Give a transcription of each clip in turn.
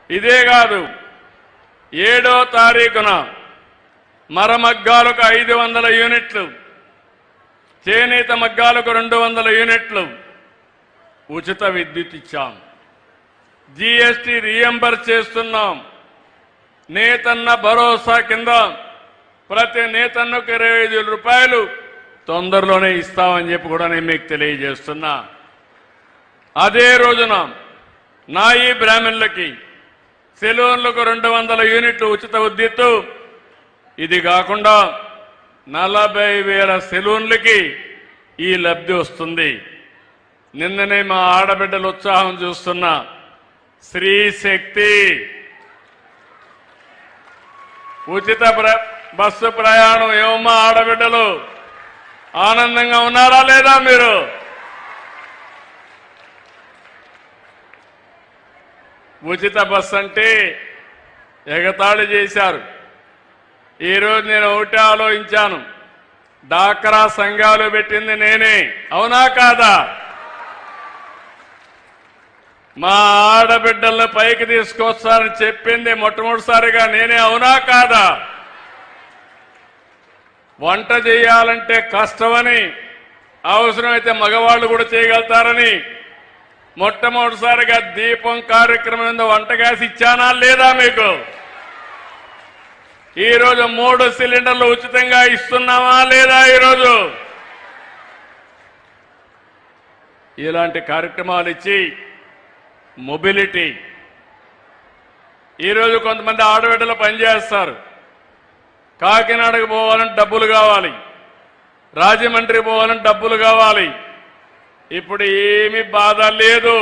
ఇదే కాదు 7వ తారీఖున మరమగ్గాలకు 500 యూనిట్లు, చేనేత మగ్గాలకు 200 యూనిట్లు ఉచిత విద్యుత్ ఇచ్చాం. జీఎస్టీ రీఎంబర్స్ చేస్తున్నాం. నేతన్న భరోసా కింద ప్రతి నేతన్నకు 25,000 రూపాయలు తొందరలోనే ఇస్తామని చెప్పి కూడా నేను మీకు తెలియజేస్తున్నా. అదే రోజున నాయి బ్రాహ్మణులకి సెలూన్లకు 200 యూనిట్లు ఉచిత విద్యుత్తు. ఇది కాకుండా 40,000 సెలూన్లకి ఈ లబ్ధి వస్తుంది. నిన్ననే మా ఆడబిడ్డల ఉత్సాహం చూస్తున్నా. స్త్రీ శక్తి ఉచిత బస్సు ప్రయాణం ఏమమ్మా ఆడబిడ్డలు ఆనందంగా ఉన్నారా లేదా? మీరు ఉచిత బస్సు అంటే ఎగతాళి చేశారు. ఈరోజు నేను ఒకటే ఆలోచించాను, డాక్రా సంఘాలు పెట్టింది నేనే, అవునా కాదా? మా ఆడబిడ్డలను పైకి తీసుకొస్తారని చెప్పింది మొట్టమొదటిసారిగా నేనే, అవునా కాదా? వంట చేయాలంటే కష్టమని, అవసరమైతే మగవాళ్ళు కూడా చేయగలుగుతారని మొట్టమొదటిసారిగా దీపం కార్యక్రమం మీద వంట గ్యాస్ ఇచ్చానా లేదా మీకు? ఈరోజు 3 సిలిండర్లు ఉచితంగా ఇస్తున్నామా లేదా? ఈరోజు ఇలాంటి కార్యక్రమాలు ఇచ్చి మొబిలిటీ. ఈరోజు కొంతమంది ఆడబిడ్డలు పనిచేస్తారు. కాకినాడకు పోవాలంటే డబ్బులు కావాలి, రాజమండ్రి పోవాలంటే డబ్బులు కావాలి. ఇప్పుడు ఏమీ బాధ లేదు.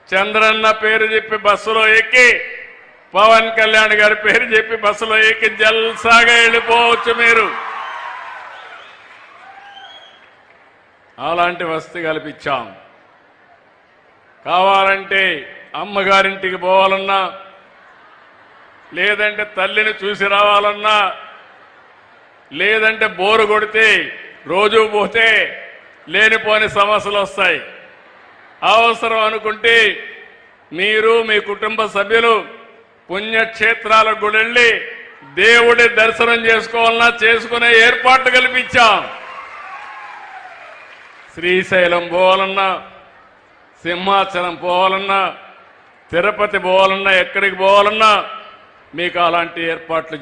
చంద్రన్న పేరు చెప్పి బస్సులో ఎక్కి, పవన్ కళ్యాణ్ గారి పేరు చెప్పి బస్సులో ఎక్కి జల్సాగా వెళ్ళిపోవచ్చు మీరు. అలాంటి వసతి కల్పించాం. కావాలంటే అమ్మగారింటికి పోవాలన్నా, లేదంటే తల్లిని చూసి రావాలన్నా, లేదంటే బోరు కొడితే రోజు పోతే లేనిపోని సమస్యలు వస్తాయి. అవసరం అనుకుంటే మీరు మీ కుటుంబ సభ్యులు పుణ్యక్షేత్రాలకు కూడా వెళ్ళి దేవుడి దర్శనం చేసుకోవాలన్నా చేసుకునే ఏర్పాట్లు కల్పించాం. శ్రీశైలం పోవాలన్నా, సింహాచలం పోవాలన్నా, తిరుపతి పోవాలన్నా, ఎక్కడికి పోవాలన్నా మీకు అలాంటి ఏర్పాట్లు